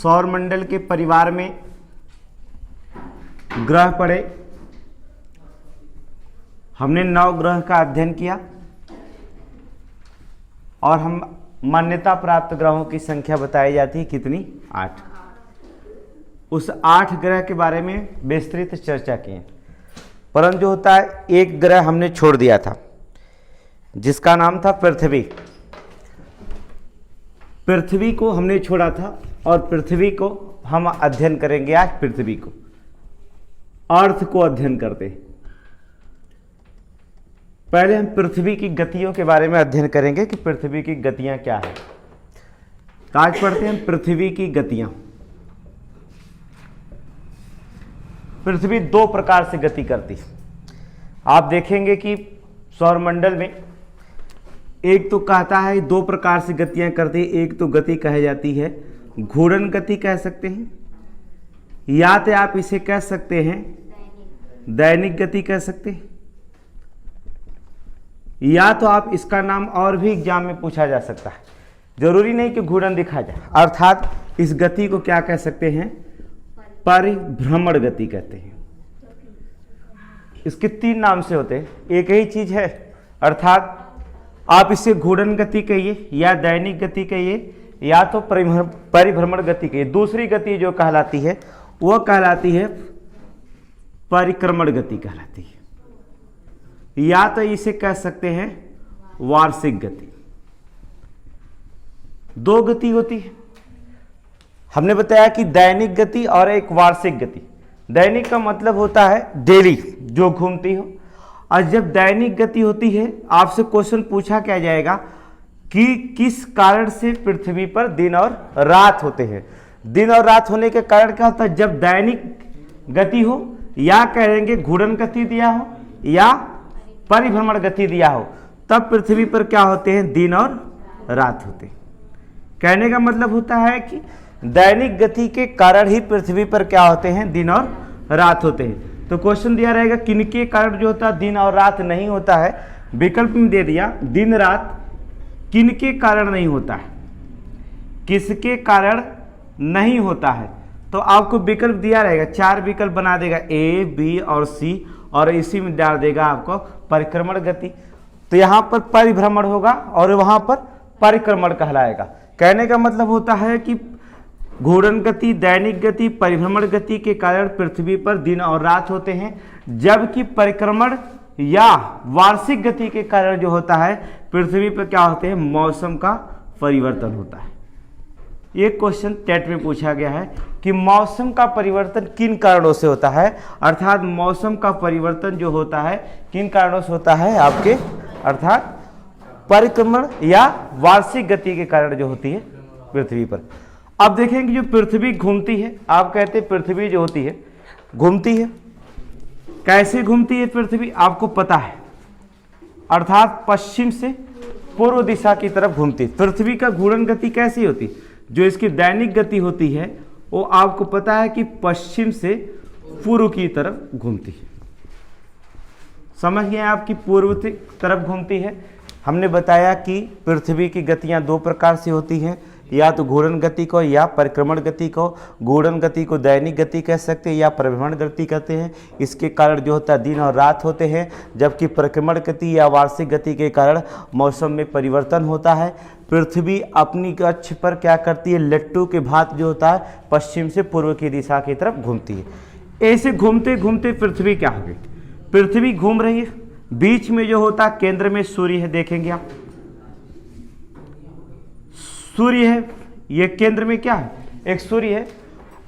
सौरमंडल के परिवार में ग्रह पड़े। हमने 9 ग्रह का अध्ययन किया और हम मान्यता प्राप्त ग्रहों की संख्या बताई जाती है कितनी? 8। उस 8 ग्रह के बारे में विस्तृत चर्चा की, परंतु जो होता है एक ग्रह हमने छोड़ दिया था जिसका नाम था पृथ्वी। पृथ्वी को हमने छोड़ा था और पृथ्वी को हम अध्ययन करेंगे आज। पृथ्वी को, अर्थ को अध्ययन करते हैं। पहले हम पृथ्वी की गतियों के बारे में अध्ययन करेंगे कि पृथ्वी की गतियां क्या है। तो आज पढ़ते हैं पृथ्वी की गतियां। पृथ्वी 2 प्रकार से गति करती है। आप देखेंगे कि सौरमंडल में एक तो कहता है 2 प्रकार से गतियां करती है। एक तो गति कही जाती है घूर्णन गति कह सकते हैं, या तो आप इसे कह सकते हैं दैनिक गति कह सकते हैं, या तो आप इसका नाम और भी एग्जाम में पूछा जा सकता है। जरूरी नहीं कि घूर्णन दिखा जाए। अर्थात इस गति को क्या कह सकते हैं? परिभ्रमण गति कहते हैं। इसके 3 नाम से होते हैं, एक ही चीज है। अर्थात आप इसे घूर्णन गति कहिए या दैनिक गति कहिए या तो परिभ्रमण गति कहिए। दूसरी गति जो कहलाती है वह कहलाती है परिक्रमण गति कहलाती है, या तो इसे कह सकते हैं वार्षिक गति। 2 गति होती है। हमने बताया कि दैनिक गति और एक वार्षिक गति। दैनिक का मतलब होता है डेली जो घूमती हो, और जब दैनिक गति होती है आपसे क्वेश्चन पूछा क्या जाएगा कि किस कारण से पृथ्वी पर दिन और रात होते हैं। दिन और रात होने के कारण क्या होता है? जब दैनिक गति हो, या कहेंगे घूर्णन गति दिया हो या परिभ्रमण गति दिया हो, तब पृथ्वी पर क्या होते हैं? दिन और रात होते हैं। कहने का मतलब होता है कि दैनिक गति के कारण ही पृथ्वी पर क्या होते हैं? दिन और रात होते हैं। तो क्वेश्चन दिया रहेगा किनके कारण जो होता है दिन और रात नहीं होता है। विकल्प में दे दिया दिन रात किनके कारण नहीं होता है, किसके कारण नहीं होता है। तो आपको विकल्प दिया रहेगा, 4 विकल्प बना देगा, ए, बी और सी, और इसी में डाल देगा आपको परिक्रमण गति। तो यहाँ पर परिभ्रमण होगा और वहाँ पर परिक्रमण कहलाएगा। कहने का मतलब होता है कि घूर्णन गति, दैनिक गति, परिभ्रमण गति के कारण पृथ्वी पर दिन और रात होते हैं, जबकि परिक्रमण या वार्षिक गति के कारण जो होता है पृथ्वी पर क्या होते हैं? मौसम का परिवर्तन होता है। ये क्वेश्चन टेट में पूछा गया है कि मौसम का परिवर्तन किन कारणों से होता है। अर्थात मौसम का परिवर्तन जो होता है किन कारणों से होता है आपके, अर्थात परिक्रमण या वार्षिक गति के कारण जो होती है पृथ्वी पर। अब देखेंगे जो पृथ्वी घूमती है, आप कहते हैं पृथ्वी जो होती है घूमती है। कैसे घूमती है पृथ्वी? आपको पता है, अर्थात पश्चिम से पूर्व दिशा की तरफ घूमती है। पृथ्वी का घूर्णन गति कैसी होती है? जो इसकी दैनिक गति होती है वो आपको पता है कि पश्चिम से पूर्व की तरफ घूमती है। समझ गए आपकी पूर्व की तरफ घूमती है। हमने बताया कि पृथ्वी की गतियां 2 प्रकार से होती हैं, या तो घूर्णन गति को या परिक्रमण गति को। घूर्णन गति को दैनिक गति कह सकते हैं या परिभ्रमण गति कहते हैं। इसके कारण जो होता है दिन और रात होते हैं, जबकि परिक्रमण गति या वार्षिक गति के कारण मौसम में परिवर्तन होता है। पृथ्वी अपनी अक्ष पर क्या करती है? लट्टू के भांति जो होता है पश्चिम से पूर्व की दिशा की तरफ घूमती है। ऐसे घूमते घूमते पृथ्वी क्या हो गई? पृथ्वी घूम रही है, बीच में जो होता है केंद्र में सूर्य है। देखेंगे आप सूर्य है, ये केंद्र में क्या है? एक सूर्य है।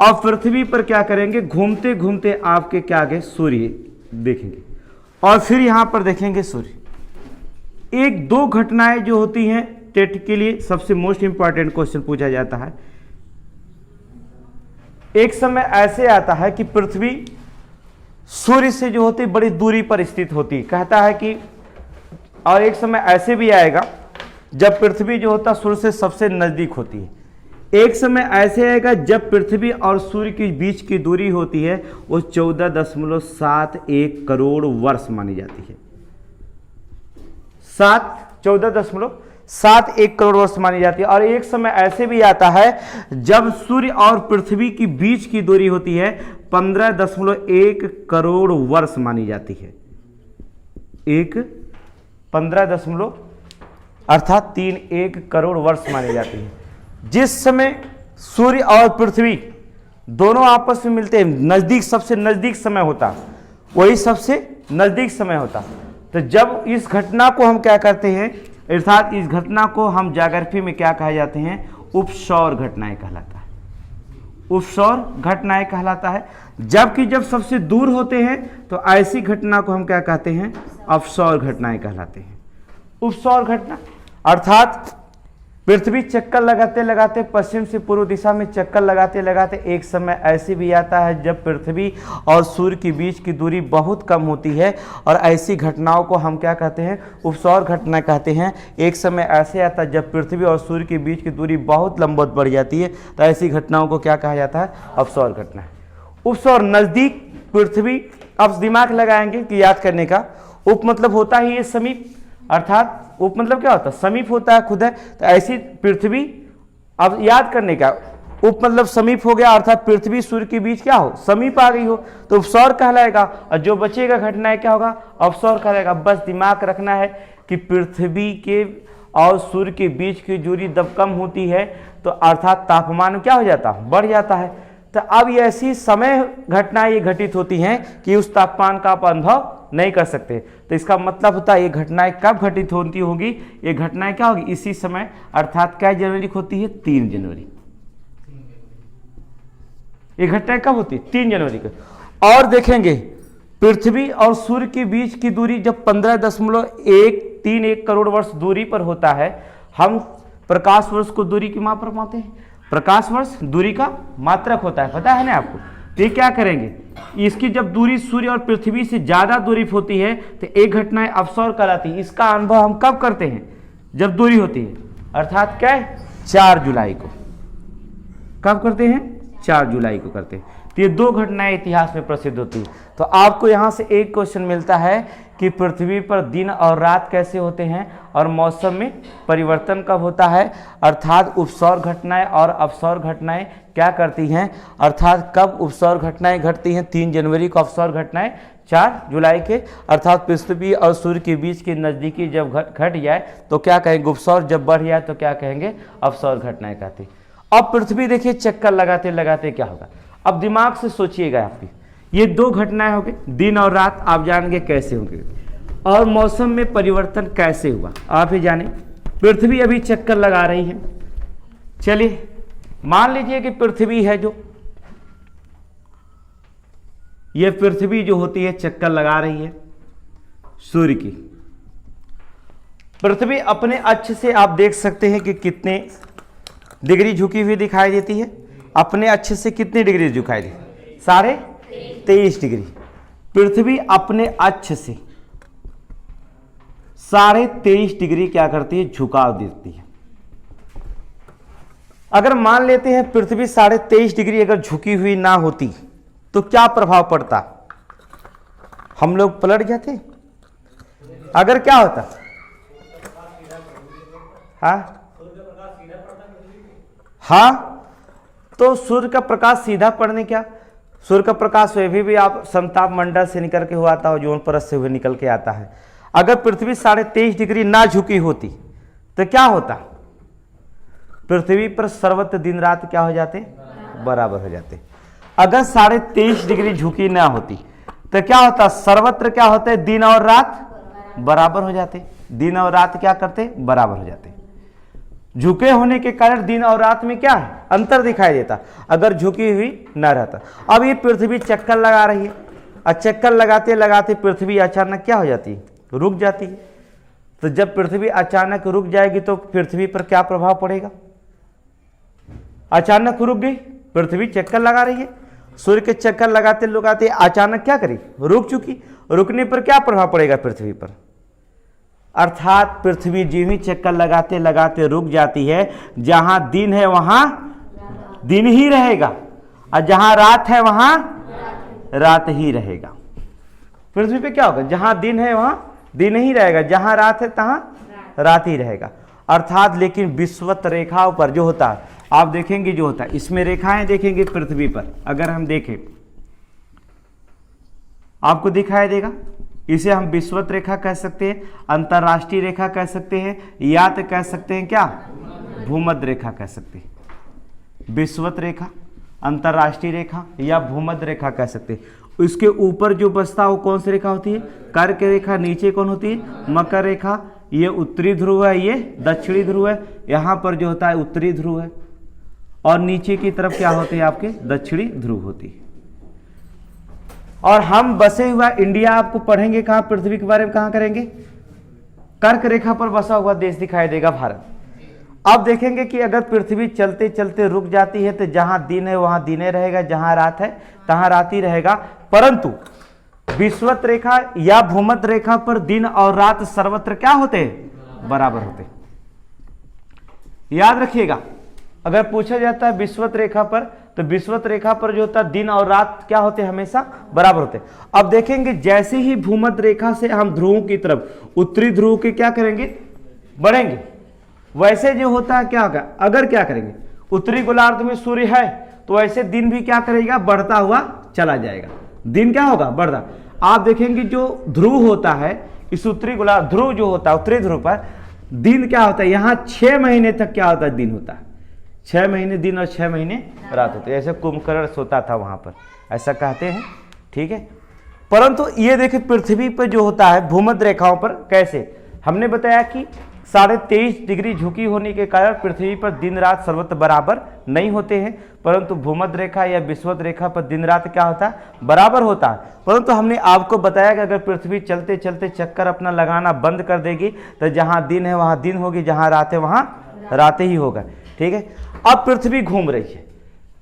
और पृथ्वी पर क्या करेंगे? घूमते घूमते आपके क्या आगे सूर्य देखेंगे, और फिर यहां पर देखेंगे सूर्य। 1-2 घटनाएं जो होती हैं टेट के लिए सबसे मोस्ट इंपॉर्टेंट क्वेश्चन पूछा जाता है। एक समय ऐसे आता है कि पृथ्वी सूर्य से जो होती बड़ी दूरी पर स्थित होती, कहता है कि, और एक समय ऐसे भी आएगा जब पृथ्वी जो होता सूर्य से सबसे नजदीक होती है। एक समय ऐसे आएगा जब पृथ्वी और सूर्य के बीच की दूरी होती है वो 14.71 करोड़ वर्ष मानी जाती है। 14.71 7 1 करोड़ वर्ष मानी जाती है। और एक समय ऐसे भी आता है जब सूर्य और पृथ्वी के बीच की दूरी होती है 15.1 करोड़ वर्ष मानी जाती है। 15 अर्थात 3.1 करोड़ वर्ष मानी जाती है। जिस समय सूर्य और पृथ्वी दोनों आपस में मिलते हैं, नजदीक, सबसे नजदीक समय होता, वही सबसे नजदीक समय होता। तो जब इस घटना को हम क्या करते हैं, अर्थात इस घटना को हम ज्योग्राफी में क्या कहा जाते हैं, उपसौर घटनाएं कहलाता है। उपसौर घटनाएं कहलाता है। जबकि जब सबसे दूर होते हैं तो ऐसी घटना को हम क्या कहते हैं, अपसौर घटनाएं कहलाते हैं। उपसौर घटना अर्थात पृथ्वी चक्कर लगाते लगाते पश्चिम से पूर्व दिशा में चक्कर लगाते लगाते एक समय ऐसे भी आता है जब पृथ्वी और सूर्य के बीच की दूरी बहुत कम होती है, और ऐसी घटनाओं को हम क्या कहते हैं, उपसौर घटना कहते हैं। एक समय ऐसे आता है जब पृथ्वी और सूर्य के बीच की दूरी बहुत लंबवत बढ़ जाती है, तो ऐसी घटनाओं को क्या कहा जाता है, अपसौर घटना। उपसौर नजदीक पृथ्वी, अब दिमाग लगाएंगे कि याद करने का, उप मतलब होता ही ये समीप, अर्थात उप मतलब क्या होता है, समीप होता है खुद है। तो ऐसी पृथ्वी, अब याद करने का, उप मतलब समीप हो गया, अर्थात पृथ्वी सूर्य के बीच क्या हो, समीप आ गई हो, तो उपसौर कहलाएगा। और जो बचेगा घटना क्या होगा, अपसौर कहलाएगा। बस दिमाग रखना है कि पृथ्वी के और सूर्य के बीच की दूरी जब कम होती है तो अर्थात तापमान क्या हो जाता है, बढ़ जाता है। तो अब ये ऐसी समय घटनाएं ये घटित होती हैं कि उस तापमान का आप अनुभव नहीं कर सकते। तो इसका मतलब होता है ये घटनाएं कब घटित होती होगी, ये घटनाएं क्या होगी, इसी समय, अर्थात क्या जनवरी को होती है, 3 जनवरी। ये घटनाएं कब होती है, 3 जनवरी को। और देखेंगे पृथ्वी और सूर्य के बीच की दूरी जब 15.131 करोड़ वर्ष दूरी पर होता है, हम प्रकाश वर्ष को दूरी की माप पाते हैं। प्रकाश वर्ष दूरी का मात्रक होता है, पता है ना आपको। तो ये क्या करेंगे, इसकी जब दूरी सूर्य और पृथ्वी से ज्यादा दूरी होती है तो एक घटनाएं अपसौर कहलाती है। इसका अनुभव हम कब करते हैं, जब दूरी होती है, अर्थात क्या है, 4 जुलाई को। कब करते हैं, 4 जुलाई को करते हैं। तो ये 2 घटनाएं इतिहास में प्रसिद्ध होती है। तो आपको यहाँ से एक क्वेश्चन मिलता है कि पृथ्वी पर दिन और रात कैसे होते हैं और मौसम में परिवर्तन कब होता है, अर्थात उपसौर घटनाएं और अपसौर घटनाएं क्या करती हैं, अर्थात कब उपसौर घटनाएं घटती हैं, 3 जनवरी को अपसौर घटनाएं, 4 जुलाई के, अर्थात पृथ्वी और सूर्य के बीच की नज़दीकी जब घट जाए तो क्या कहेंगे, उपसौर, जब बढ़ जाए तो क्या कहेंगे, अपसौर घटनाएं कहते हैं। अब पृथ्वी देखिए चक्कर लगाते लगाते क्या होगा, अब दिमाग से सोचिएगा आपकी, ये 2 घटनाएं हो गई, दिन और रात, आप जानेंगे कैसे होंगे, और मौसम में परिवर्तन कैसे हुआ आप ही जाने। पृथ्वी अभी चक्कर लगा रही है, चलिए मान लीजिए कि पृथ्वी है जो, ये पृथ्वी जो होती है चक्कर लगा रही है सूर्य की। पृथ्वी अपने अक्ष से आप देख सकते हैं कि कितने डिग्री झुकी हुई दिखाई देती है, अपने अक्ष से कितनी डिग्री झुकाई दी, 23.5 डिग्री। पृथ्वी अपने अक्ष से 23.5 डिग्री क्या करती है, झुकाव देती है। अगर मान लेते हैं पृथ्वी 23.5 डिग्री अगर झुकी हुई ना होती तो क्या प्रभाव पड़ता, हम लोग पलट जाते, अगर क्या होता, हाँ, तो सूर्य का प्रकाश सीधा पड़ने, क्या सूर्य का प्रकाश वे भी आप समताप मंडल से निकल के हुआ आता है, जोन परत से हुए निकल के आता है। अगर पृथ्वी 23.5 डिग्री ना झुकी होती तो क्या होता, पृथ्वी पर सर्वत्र दिन रात क्या हो जाते, बराबर हो जाते। अगर 23.5 डिग्री झुकी ना होती तो क्या होता, सर्वत्र क्या होते, दिन और रात बराबर हो जाते, दिन और रात क्या करते, बराबर हो जाते। झुके होने के कारण दिन और रात में क्या है, अंतर दिखाई देता, अगर झुकी हुई ना रहता। अब ये पृथ्वी चक्कर लगा रही है, और चक्कर लगाते लगाते पृथ्वी अचानक क्या हो जाती है, रुक जाती है। तो जब पृथ्वी अचानक रुक जाएगी तो पृथ्वी पर क्या प्रभाव पड़ेगा, अचानक रुक गई, पृथ्वी चक्कर लगा रही है, सूर्य के चक्कर लगाते लगाते अचानक क्या करी, रुक चुकी, रुकने पर क्या प्रभाव पड़ेगा पृथ्वी पर, अर्थात पृथ्वी जिस ही चक्कर लगाते लगाते रुक जाती है, जहां दिन है वहां दिन ही रहेगा, और जहां रात है वहां रात ही रहेगा। पृथ्वी पे क्या होगा, जहां दिन है वहां दिन ही रहेगा, जहां रात है तहां रात ही रहेगा। अर्थात लेकिन विषुवत रेखाओं पर जो होता है, आप देखेंगे जो होता है, इसमें रेखाएं देखेंगे पृथ्वी पर, अगर हम देखें आपको दिखाई देगा, इसे हम विषुवत रेखा कह सकते हैं, अंतरराष्ट्रीय रेखा कह सकते हैं, या तो कह सकते हैं क्या, भूमध्य रेखा कह सकते हैं। विषुवत रेखा, अंतरराष्ट्रीय रेखा या भूमध्य रेखा कह सकते हैं। उसके ऊपर जो बसता है वो कौन सी रेखा होती है, कर्क रेखा। नीचे कौन होती है, मकर रेखा। ये उत्तरी ध्रुव है, ये दक्षिणी ध्रुव है। यहाँ पर जो होता है उत्तरी ध्रुव है, और नीचे की तरफ क्या होते हैं आपके, दक्षिणी ध्रुव होती है। और हम बसे हुआ इंडिया आपको पढ़ेंगे कहाँ, पृथ्वी के बारे में कहाँ करेंगे, कर्क रेखा पर बसा हुआ देश दिखाई देगा भारत। अब देखेंगे कि अगर पृथ्वी चलते चलते रुक जाती है तो जहां दिन है वहां दिने रहेगा, जहां रात है तहां रात ही रहेगा। परंतु विषुवत रेखा या भूमध्य रेखा पर दिन और रात सर्वत्र क्या होते हैं, बराबर होते हैं। याद रखिएगा, अगर पूछा जाता है विषुवत रेखा पर, तो विषुवत रेखा पर जो होता है दिन और रात क्या होते हैं, हमेशा बराबर होते हैं। अब देखेंगे जैसे ही भूमध्य रेखा से हम ध्रुवों की तरफ, उत्तरी ध्रुव के क्या करेंगे, बढ़ेंगे, वैसे जो होता है क्या होगा, अगर क्या करेंगे, उत्तरी गोलार्ध में सूर्य है तो ऐसे दिन भी क्या करेगा, बढ़ता हुआ चला जाएगा। दिन क्या होगा, बढ़ता। आप देखेंगे जो ध्रुव होता है, इस उत्तरी गोलार्ध ध्रुव जो होता है, उत्तरी ध्रुव पर दिन क्या होता है, यहाँ 6 महीने तक क्या होता है, दिन होता है। 6 महीने दिन और 6 महीने रात होते हैं। ऐसे कुंभकर्ण सोता था वहां पर, ऐसा कहते हैं, ठीक है। परंतु ये देखिए पृथ्वी पर जो होता है भूमध्य रेखाओं पर कैसे, हमने बताया कि 23.5 डिग्री झुकी होने के कारण पृथ्वी पर दिन रात सर्वत्र बराबर नहीं होते हैं, परंतु भूमध्य रेखा या विषुवत रेखा पर दिन रात क्या होता है, बराबर होता है। परंतु हमने आपको बताया कि अगर पृथ्वी चलते चलते चक्कर अपना लगाना बंद कर देगी तो जहां दिन है वहां दिन होगी, जहां रात है वहां रात ही होगा, ठीक है। अब पृथ्वी घूम रही है,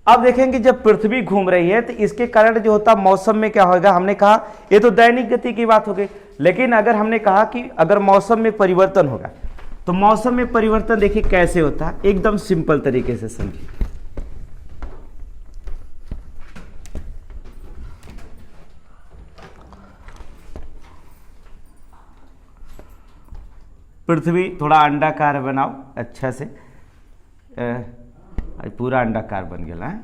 अब देखेंगे जब पृथ्वी घूम रही है तो इसके कारण जो होता मौसम में क्या होगा, हमने कहा ये तो दैनिक गति की बात हो गई, लेकिन अगर हमने कहा कि अगर मौसम में परिवर्तन होगा तो मौसम में परिवर्तन देखिए कैसे होता है, एकदम सिंपल तरीके से समझिए। पृथ्वी थोड़ा अंडाकार बनाओ अच्छा से, पूरा अंडाकार बन गया है।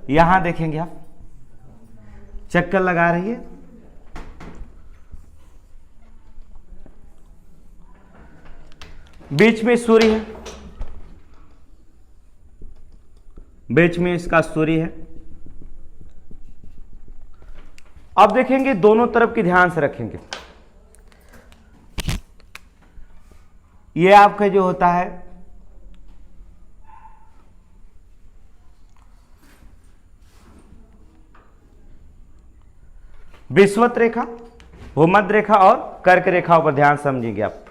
यहां देखेंगे आप चक्कर लगा रही है, बीच में सूर्य है, बीच में इसका सूर्य है। अब देखेंगे दोनों तरफ की ध्यान से रखेंगे, ये आपका जो होता है विषुवत रेखा, भूमध्य रेखा और कर्क रेखाओं पर ध्यान समझेंगे आप।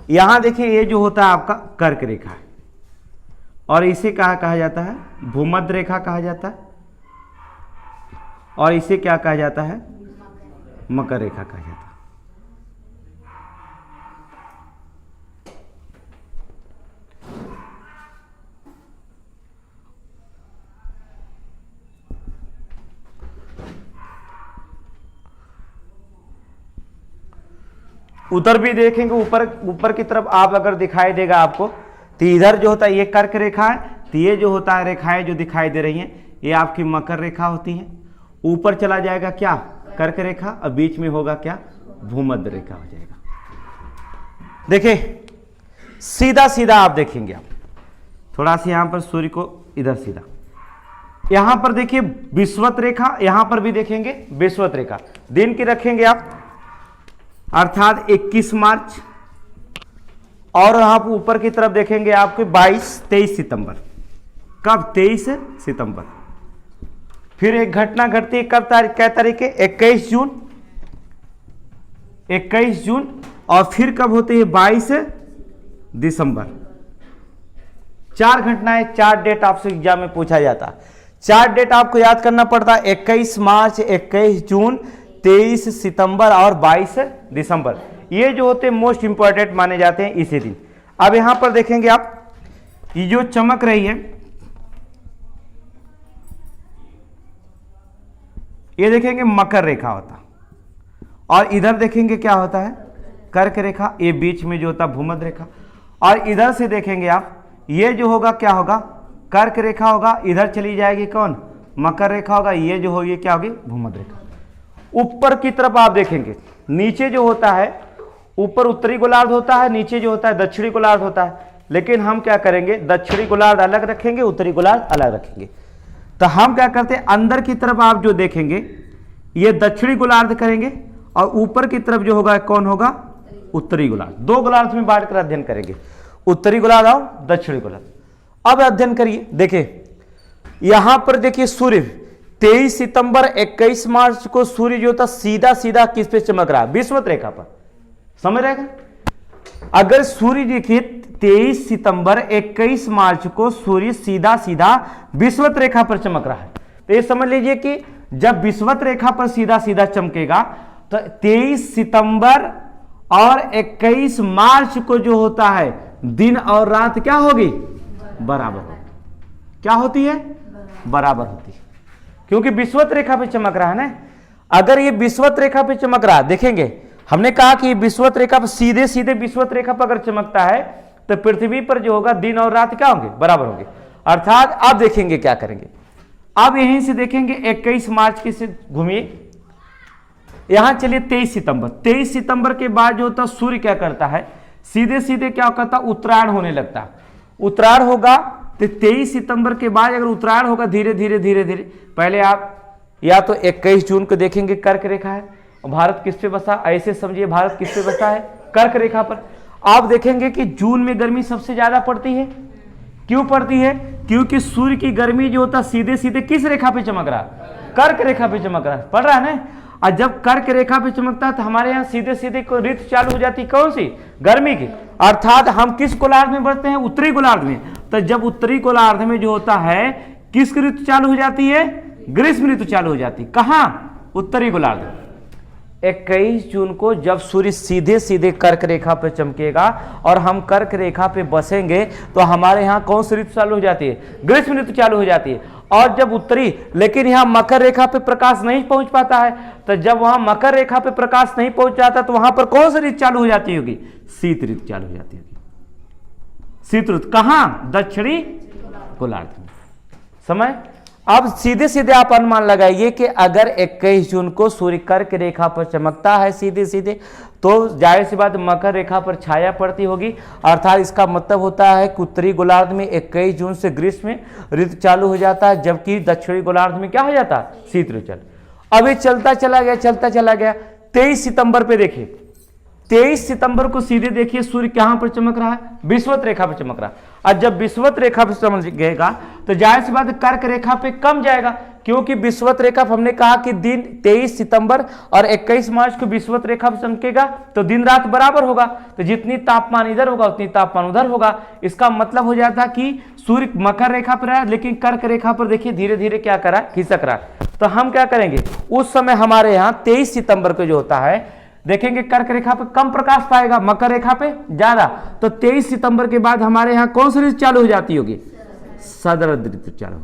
यहां देखिए ये जो होता है आपका कर्क रेखा है, और इसे कहा जाता है, भूमध्य रेखा कहा जाता है, और इसे क्या कहा जाता है, मकर रेखा कहा जाता है। उधर भी देखेंगे, ऊपर की तरफ आप अगर दिखाई देगा आपको, तो इधर जो होता है ये कर्क रेखा है, तो ये जो होता है रेखाएं जो दिखाई दे रही हैं ये आपकी मकर रेखा होती हैं। ऊपर चला जाएगा क्या, कर्क रेखा, और बीच में होगा क्या, भूमध्य रेखा हो जाएगा। देखिए सीधा सीधा आप देखेंगे, आप थोड़ा सा यहां पर सूर्य को इधर सीधा, यहां पर देखिए विषुवत रेखा, यहां पर भी देखेंगे विषुवत रेखा। दिन की रखेंगे आप, अर्थात 21 मार्च, और आप ऊपर की तरफ देखेंगे आपके 23 सितंबर। कब, 23 सितंबर। फिर एक घटना घटती है कब, क्या तारीख है, 21 जून, 21 जून। और फिर कब होती है, 22 दिसंबर। 4 घटनाएं, 4 डेट आपसे एग्जाम में पूछा जाता है। 4 डेट आपको याद करना पड़ता है, 21 मार्च, 21 जून, 23 सितंबर और 22 दिसंबर। ये जो होते हैं मोस्ट इंपॉर्टेंट माने जाते हैं इसी दिन। अब यहां पर देखेंगे आप, ये जो चमक रही है, ये देखेंगे मकर रेखा होता, और इधर देखेंगे क्या होता है, कर्क रेखा, ये बीच में जो होता है भूमध्य रेखा, और इधर से देखेंगे आप, ये जो होगा क्या होगा, कर्क रेखा होगा, इधर चली जाएगी कौन, मकर रेखा होगा, ये जो होगी क्या होगी, भूमध्य रेखा। ऊपर की तरफ आप देखेंगे, नीचे जो होता है, ऊपर उत्तरी गोलार्ध होता है, नीचे जो होता है दक्षिणी गोलार्ध होता है, लेकिन हम क्या करेंगे, दक्षिणी गोलार्ध अलग रखेंगे, उत्तरी गोलार्ध अलग रखेंगे। तो हम क्या करते हैं, अंदर की तरफ आप जो देखेंगे ये दक्षिणी गोलार्ध करेंगे, और ऊपर की तरफ जो होगा कौन होगा, उत्तरी गोलार्ध। दो गोलार्ध में बांट कर अध्ययन करेंगे, उत्तरी गोलार्ध और दक्षिणी गोलार्ध। अब अध्ययन करिए, देखिए यहां पर देखिए सूर्य 23 सितंबर 21 मार्च को सूर्य जो था सीधा सीधा किस पे चमक रहा है, विषुवत रेखा पर, समझ रहेगा। अगर सूर्य देखिए 23 सितंबर 21 मार्च को सूर्य सीधा सीधा विषुवत रेखा पर चमक रहा है, तो ये समझ लीजिए कि जब विषुवत रेखा पर सीधा सीधा चमकेगा तो 23 सितंबर और 21 मार्च को जो होता है दिन और रात क्या होगी, बराबर होगी। क्या होती है, बराबर होती है, क्योंकि विषुवत रेखा पे चमक रहा है ना। अगर ये विषुवत रेखा पे चमक रहा है, देखेंगे हमने कहा कि विषुवत रेखा पर सीधे सीधे विषुवत रेखा पर अगर चमकता है तो पृथ्वी पर जो होगा दिन और रात क्या होंगे, बराबर होंगे। अर्थात आप देखेंगे क्या करेंगे, अब यहीं से देखेंगे 21 मार्च की से घूमिए, यहां चलिए 23 सितंबर। 23 सितंबर के बाद जो होता सूर्य क्या करता है, सीधे सीधे क्या करता, उत्तरायण होने लगता। उत्तरायण होगा तो 23 सितंबर के बाद अगर उत्तरायण होगा धीरे धीरे धीरे धीरे, पहले आप या तो 21 जून को देखेंगे कर्क रेखा है, भारत किस पे बसा, ऐसे समझिए भारत किस पे बसा है, कर्क रेखा पर। आप देखेंगे कि जून में गर्मी सबसे ज्यादा पड़ती है। क्यों पड़ती है, क्योंकि सूर्य की गर्मी जो होता सीधे सीधे किस रेखा पे चमक रहा, कर्क रेखा पे चमक रहा है, पड़ रहा है ना। और जब कर्क रेखा पे चमकता है तो हमारे यहाँ सीधे सीधे ऋतु चालू हो जाती, कौन सी, गर्मी की। अर्थात हम किस गोलार्ध में बढ़ते हैं, उत्तरी गोलार्ध में। तो जब उत्तरी गोलार्ध में जो होता है किस ऋतु चालू हो जाती है, ग्रीष्म ऋतु चालू हो जाती। कहां, उत्तरी गोलार्ध। 21 जून को जब सूर्य सीधे सीधे कर्क रेखा पे चमकेगा और हम कर्क रेखा पे बसेंगे तो हमारे यहाँ कौन सी ऋतु चालू हो जाती है, ग्रीष्म ऋतु चालू हो जाती है। और जब उत्तरी, लेकिन यहाँ मकर रेखा पे प्रकाश नहीं पहुंच पाता है, तो जब वहां मकर रेखा पे प्रकाश नहीं पहुंच जाता तो वहां पर कौन सी ऋतु चालू हो जाती होगी, शीत ऋतु चालू हो जाती होगी। शीत ऋतु कहां, दक्षिणी गोलार्ध में। समय अब सीधे सीधे आप अनुमान लगाइए कि अगर 21 जून को सूर्य कर्क रेखा पर चमकता है सीधे सीधे, तो जाहिर सी बात मकर रेखा पर छाया पड़ती होगी। अर्थात इसका मतलब होता है कि उत्तरी गोलार्ध में 21 जून से ग्रीष्म ऋतु चालू हो जाता है, जबकि दक्षिणी गोलार्ध में क्या हो जाता है, शीत ऋतु चालू। अब ये चलता चला गया, चलता चला गया। 23 सितंबर पे देखिए, 23 सितंबर को सीधे देखिए सूर्य कहां पर चमक रहा है, विषुवत रेखा पर चमक रहा है। और जब विषुवत रेखा पर चमकेगा तो जाहिर सी बात कर्क रेखा पे कम जाएगा, क्योंकि विषुवत रेखा हमने कहा कि दिन 23 सितंबर और 21 मार्च को विषुवत रेखा पर चमकेगा तो दिन रात बराबर होगा, तो जितनी तापमान इधर होगा उतनी तापमान उधर होगा। इसका मतलब हो जाता कि सूर्य मकर रेखा पर है, लेकिन कर्क रेखा पर देखिए धीरे धीरे क्या कर रहा है, खिसक रहा है। तो हम क्या करेंगे, उस समय हमारे यहाँ 23 सितंबर को जो होता है देखेंगे कर्क रेखा पे कम प्रकाश पाएगा, मकर रेखा पे ज्यादा। तो 23 सितंबर के बाद हमारे यहाँ कौन सी ऋतु चालू हो जाती होगी, शरद ऋतु चालू।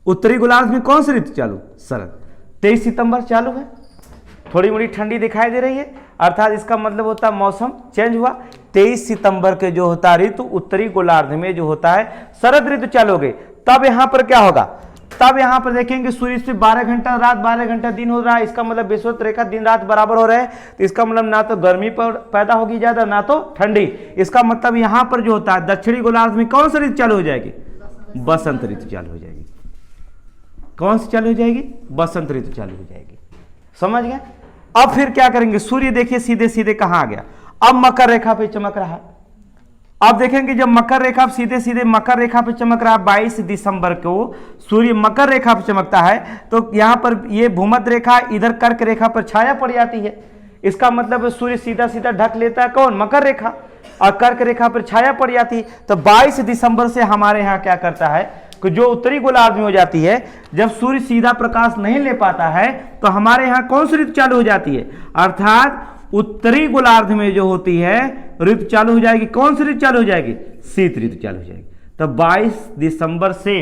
उत्तरी गोलार्ध में कौन सी ऋतु चालू, शरद। 23 सितंबर चालू है, थोड़ी मोड़ी ठंडी दिखाई दे रही है, अर्थात इसका मतलब होता है मौसम चेंज हुआ। 23 सितंबर के जो होता ऋतु उत्तरी गोलार्ध में जो होता है शरद ऋतु चालू हो गई। तब यहाँ पर क्या होगा, तब यहां पर देखेंगे सूर्य से 12 घंटा रात 12 घंटा दिन हो रहा है। इसका मतलब विषुवत रेखा दिन रात बराबर हो रहे हैं, तो इसका मतलब ना तो गर्मी पैदा होगी ज्यादा, ना तो ठंडी। इसका मतलब यहां पर जो होता है दक्षिणी गोलार्ध में कौन सी ऋतु चालू हो जाएगी, बसंत ऋतु चालू हो जाएगी। कौन सी चालू हो जाएगी, बसंत ऋतु चालू हो जाएगी। समझ गए। अब फिर क्या करेंगे, सूर्य देखिए सीधे सीधे कहां आ गया, अब मकर रेखा पे चमक रहा है। आप देखेंगे जब मकर रेखा सीधे सीधे मकर रेखा पे चमक रहा है, 22 दिसंबर को सूर्य मकर रेखा पे चमकता है, तो यहां पर ये भूमध्य रेखा इधर कर्क रेखा पर छाया पड़ जाती है। इसका मतलब सूर्य सीधा सीधा ढक लेता है कौन, मकर रेखा, और कर्क रेखा पर छाया पड़ जाती है। तो 22 दिसंबर से हमारे यहाँ क्या करता है कि जो उत्तरी गोलार्ध में हो जाती है, जब सूर्य सीधा प्रकाश नहीं ले पाता है तो हमारे यहाँ कौन सी ऋतु चालू हो जाती है, अर्थात उत्तरी गोलार्ध में जो होती है ऋतु चालू हो जाएगी। कौन सी ऋतु चालू हो जाएगी, शीत ऋतु चालू हो जाएगी। तो 22 दिसंबर से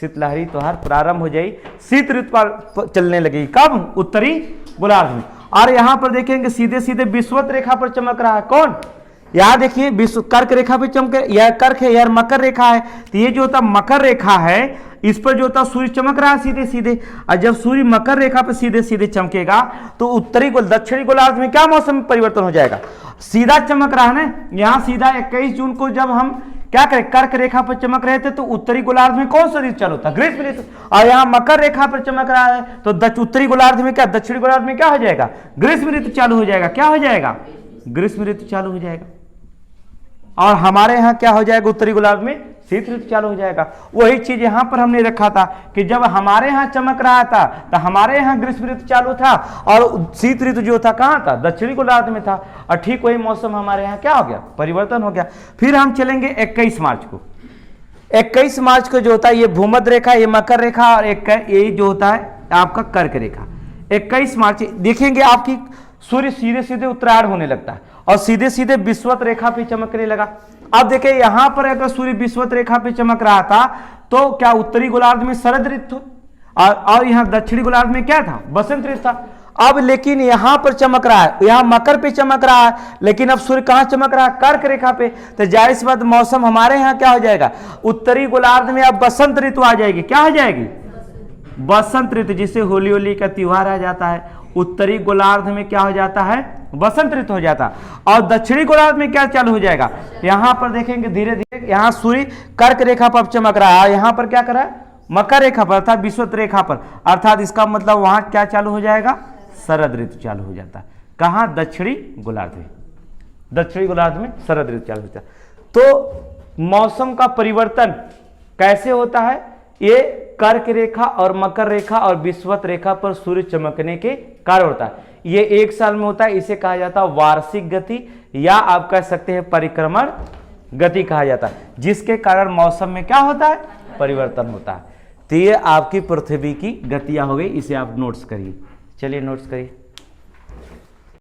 शीतलहरी त्योहार प्रारंभ हो जाएगी, शीत ऋतु चलने लगेगी। कब, उत्तरी गोलार्ध में। और यहां पर देखेंगे सीधे सीधे विषुवत रेखा पर चमक रहा है। कौन? यहां देखिए विश्व कर्क रेखा पे चमके, यह कर्क है, यह मकर रेखा है। तो ये जो होता मकर रेखा है, इस पर जो होता सूर्य चमक रहा है सीधे सीधे। और जब सूर्य मकर रेखा पे सीधे सीधे चमकेगा तो उत्तरी दक्षिणी गोलार्ध में क्या मौसम में परिवर्तन हो जाएगा? सीधा चमक रहा है ना, यहाँ सीधा 21 जून को जब हम क्या करें, कर्क रेखा पर चमक रहे थे तो उत्तरी गोलार्ध में कौन सा ऋतु चालू था? ग्रीष्म ऋतु। और यहाँ मकर रेखा पर चमक रहा है तो उत्तरी गोलार्ध में क्या, दक्षिणी गोलार्ध में क्या हो जाएगा? ग्रीष्म ऋतु चालू हो जाएगा। क्या हो जाएगा? ग्रीष्म ऋतु चालू हो जाएगा। और हमारे यहाँ क्या हो जाएगा? उत्तरी गोलार्ध में शीत ऋतु चालू हो जाएगा। वही चीज यहां पर हमने रखा था कि जब हमारे यहाँ चमक रहा था तो हमारे यहाँ ग्रीष्म ऋतु चालू था और शीत ऋतु जो था कहां था? दक्षिणी गोलार्ध में था। और ठीक वही मौसम हमारे यहाँ क्या हो गया? परिवर्तन हो गया। फिर हम चलेंगे 21 मार्च को। 21 मार्च को जो होता है ये भूमध्य रेखा, ये मकर रेखा और ये जो होता है आपका कर्क रेखा। 21 मार्च देखेंगे आपकी सूर्य सीधे सीधे उत्तरायण होने लगता है और सीधे सीधे विषुवत रेखा पे चमकने लगा। अब देखिए यहां पर अगर सूर्य विषुवत रेखा पे चमक रहा था तो क्या उत्तरी गोलार्ध में शरद ऋतु और यहां दक्षिणी गोलार्ध में क्या था? बसंत ऋतु था। अब लेकिन यहां पर चमक रहा है, यहां मकर पे चमक रहा है, लेकिन अब सूर्य कहां चमक रहा है? कर्क रेखा पे। तो जाहिर सी बात मौसम हमारे यहाँ क्या हो जाएगा? उत्तरी गोलार्ध में अब बसंत ऋतु आ जाएगी। क्या हो जाएगी? बसंत ऋतु, जिसे होली होली का त्योहार आ जाता है। उत्तरी गोलार्ध में क्या हो जाता है? बसंत ऋतु हो जाता है। और दक्षिणी गोलार्ध में क्या चालू हो जाएगा? यहां पर देखेंगे धीरे धीरे यहां सूर्य कर्क रेखा पर चमक रहा है, यहां पर क्या कर रहा है? मकर रेखा पर अर्थात विषुवत रेखा पर। अर्थात इसका मतलब वहां क्या चालू हो जाएगा? शरद ऋतु चालू हो जाता है। कहां? दक्षिणी गोलार्ध में। दक्षिणी गोलार्ध में शरद ऋतु चालू होता है। तो मौसम का परिवर्तन कैसे होता है? ये कर्क रेखा और मकर रेखा और विषुवत रेखा पर सूर्य चमकने के कारण होता है। ये एक साल में होता है। इसे कहा जाता है वार्षिक गति या आप कह सकते हैं परिक्रमण गति कहा जाता है, जिसके कारण मौसम में क्या होता है? परिवर्तन होता है। तो ये आपकी पृथ्वी की गतियां हो गई। इसे आप नोट्स करिए। चलिए नोट्स करिए।